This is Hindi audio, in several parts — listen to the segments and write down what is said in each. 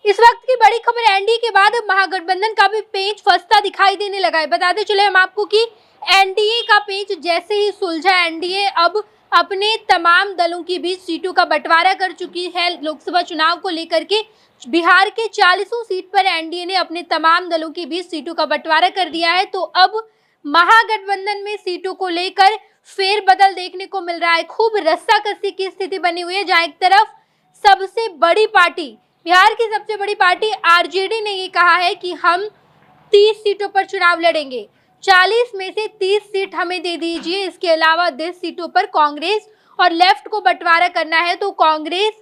इस वक्त की बड़ी खबर एनडीए के बाद अब महागठबंधन का भी पेच फंसता दिखाई देने लगा है। बताते चले हम आपको कि एनडीए का पेच जैसे ही सुलझा, एनडीए अब अपने तमाम दलों के बीच सीटों का बंटवारा कर चुकी है। लोकसभा चुनाव को लेकर के बिहार के 40 सीट पर एनडीए ने अपने तमाम दलों के बीच सीटों का बंटवारा कर दिया है। तो अब महागठबंधन में सीटों को लेकर फेरबदल देखने को मिल रहा है। खूब रस्साकसी की स्थिति बनी हुई है, जहां एक तरफ सबसे बड़ी पार्टी, बिहार की सबसे बड़ी पार्टी आरजेडी ने ये कहा है कि हम 30 सीटों पर चुनाव लड़ेंगे, 40 में से 30 सीट हमें दे दीजिए। इसके अलावा 10 सीटों पर कांग्रेस और लेफ्ट को बंटवारा करना है, तो कांग्रेस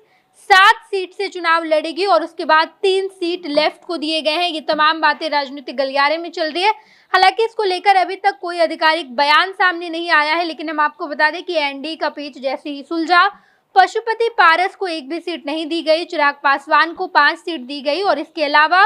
7 सीट से चुनाव लड़ेगी और उसके बाद 3 सीट लेफ्ट को दिए गए हैं। ये तमाम बातें राजनीतिक गलियारे में चल रही है। हालांकि इसको लेकर अभी तक कोई आधिकारिक बयान सामने नहीं आया है, लेकिन हम आपको बता दें कि एनडीए का पेच जैसे ही सुलझा, पशुपति पारस को एक भी सीट नहीं दी गई, चिराग पासवान को 5 सीट दी गई और इसके अलावा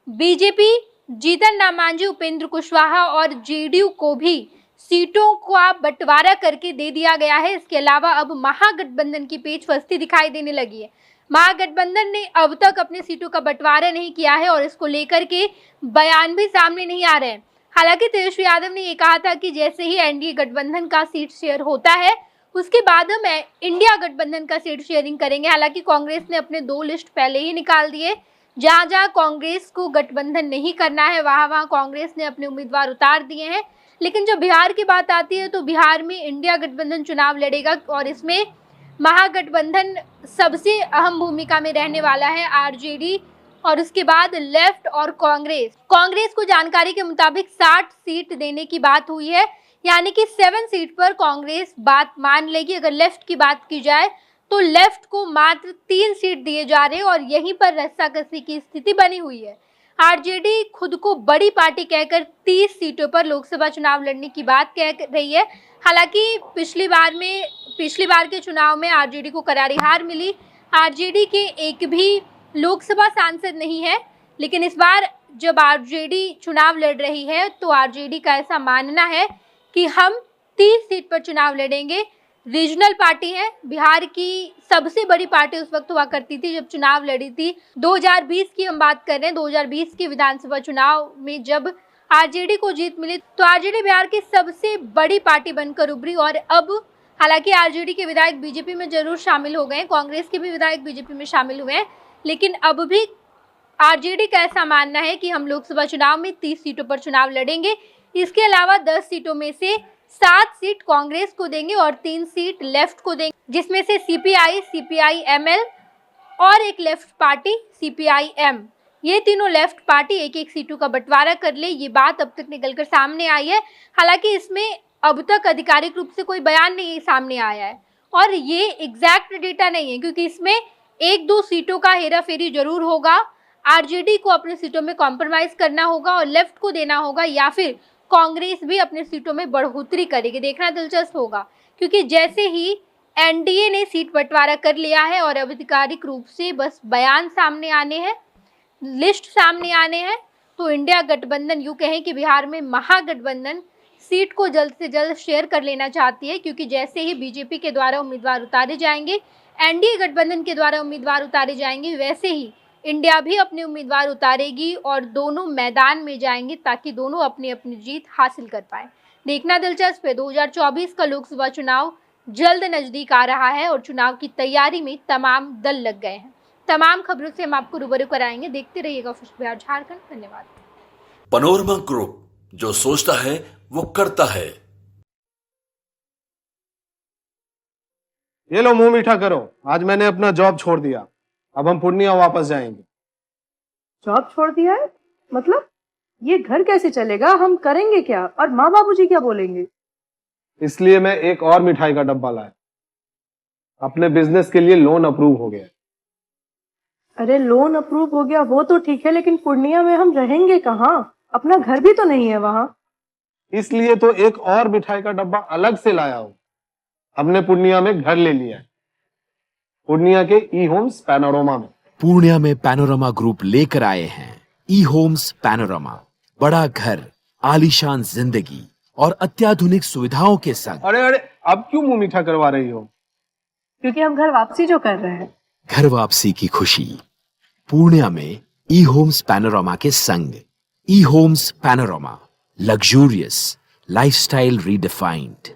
बीजेपी, जीतन राम मांझी, उपेंद्र कुशवाहा और जेडीयू को भी सीटों का बंटवारा करके दे दिया गया है। इसके अलावा अब महागठबंधन की पेच फंसती दिखाई देने लगी है। महागठबंधन ने अब तक अपने सीटों का बंटवारा नहीं किया है और इसको लेकर के बयान भी सामने नहीं आ रहे हैं। हालांकि तेजस्वी यादव ने ये कहा था कि जैसे ही एनडीए गठबंधन का सीट शेयर होता है, उसके बाद हम इंडिया गठबंधन का सीट शेयरिंग करेंगे। हालांकि कांग्रेस ने अपने 2 लिस्ट पहले ही निकाल दिए। जहां जहां कांग्रेस को गठबंधन नहीं करना है, वहां वहां कांग्रेस ने अपने उम्मीदवार उतार दिए हैं। लेकिन जब बिहार की बात आती है तो बिहार में इंडिया गठबंधन चुनाव लड़ेगा और इसमें महागठबंधन सबसे अहम भूमिका में रहने वाला है। आरजेडी और उसके बाद लेफ्ट और कांग्रेस को जानकारी के मुताबिक 60 सीट देने की बात हुई है, यानी कि 7 सीट पर कांग्रेस बात मान लेगी। अगर लेफ्ट की बात की जाए तो लेफ्ट को मात्र 3 सीट दिए जा रहे हैं और यहीं पर रस्साकसी की स्थिति बनी हुई है। आरजेडी खुद को बड़ी पार्टी कहकर 30 सीटों पर लोकसभा चुनाव लड़ने की बात कह रही है। हालांकि पिछली बार के चुनाव में आरजेडी को करारी हार मिली। आरजेडी के एक भी लोकसभा सांसद नहीं है, लेकिन इस बार जब आरजेडी चुनाव लड़ रही है तो आरजेडी का ऐसा मानना है कि हम 30 सीट पर चुनाव लड़ेंगे। रीजनल पार्टी है, बिहार की सबसे बड़ी पार्टी उस वक्त हुआ करती थी जब चुनाव लड़ी थी। 2020 की हम बात कर रहे हैं, 2020 के विधानसभा चुनाव में जब आरजेडी को जीत मिली तो आरजेडी बिहार की सबसे बड़ी पार्टी बनकर उभरी। और अब हालांकि आरजेडी के विधायक बीजेपी में जरूर शामिल हो गए, कांग्रेस के भी विधायक बीजेपी में शामिल हुए हैं, लेकिन अब भी आरजेडी का ऐसा मानना है कि हम लोकसभा चुनाव में 30 सीटों पर चुनाव लड़ेंगे। इसके अलावा 10 सीटों में से 7 सीट कांग्रेस को देंगे और 3 सीट लेफ्ट को देंगे, जिसमें से सीपीआई, सीपीआई-एमएल और एक लेफ्ट पार्टी सीपीआई-एम, ये तीनों लेफ्ट पार्टी एक एक सीटों का बंटवारा कर ले। ये बात अब तक निकलकर सामने आई है। हालांकि इसमें अब तक आधिकारिक रूप से कोई बयान नहीं सामने आया है और ये एग्जैक्ट डेटा नहीं है, क्योंकि इसमें 1-2 सीटों का हेराफेरी जरूर होगा। आरजेडी को अपनी सीटों में कॉम्प्रोमाइज करना होगा और लेफ्ट को देना होगा, या फिर कांग्रेस भी अपनी सीटों में बढ़ोतरी करेगी। देखना दिलचस्प होगा, क्योंकि जैसे ही एनडीए ने सीट बंटवारा कर लिया है और आधिकारिक रूप से बस बयान सामने आने हैं, लिस्ट सामने आने हैं, तो इंडिया गठबंधन, यूं कहें कि बिहार में महागठबंधन सीट को जल्द से जल्द शेयर कर लेना चाहती है। क्योंकि जैसे ही बीजेपी के द्वारा उम्मीदवार उतारे जाएंगे, एनडीए गठबंधन के द्वारा उम्मीदवार उतारे जाएंगे, वैसे ही इंडिया भी अपने उम्मीदवार उतारेगी और दोनों मैदान में जाएंगे ताकि दोनों अपनी अपनी जीत हासिल कर पाए। देखना दिलचस्प है। 2024 का लोकसभा चुनाव जल्द नजदीक आ रहा है और चुनाव की तैयारी में तमाम दल लग गए हैं। तमाम खबरों से हम आपको रूबरू कराएंगे। देखते रहिएगा खुश बिहार झारखंड। धन्यवाद। पनोरमा ग्रुप, जो सोचता है वो करता है। ये लो, मुंह मीठा करो। आज मैंने अपना जॉब छोड़ दिया, अब हम पूर्णिया वापस जाएंगे। जॉब छोड़ दिया है? मतलब ये घर कैसे चलेगा? हम करेंगे क्या? और माँ बाबूजी क्या बोलेंगे? इसलिए मैं एक और मिठाई का डब्बा लाया। अपने बिजनेस के लिए लोन अप्रूव हो गया। अरे लोन अप्रूव हो गया वो तो ठीक है, लेकिन पूर्णिया में हम रहेंगे कहाँ? अपना घर भी तो नहीं है वहाँ। इसलिए तो एक और मिठाई का डब्बा अलग से लाया हूँ। हमने पूर्णिया में घर ले लिया है, पूर्णिया के ई होम्स पैनोरमा में। पूर्णिया में पैनोरमा ग्रुप लेकर आए हैं ई होम्स पैनोरमा। बड़ा घर, आलीशान जिंदगी और अत्याधुनिक सुविधाओं के संग। अरे अब क्यों मुंह मीठा करवा रही हो? क्योंकि हम घर वापसी जो कर रहे हैं। घर वापसी की खुशी पूर्णिया में ई होम्स पैनोरामा के संग। ई homes panorama, luxurious lifestyle redefined.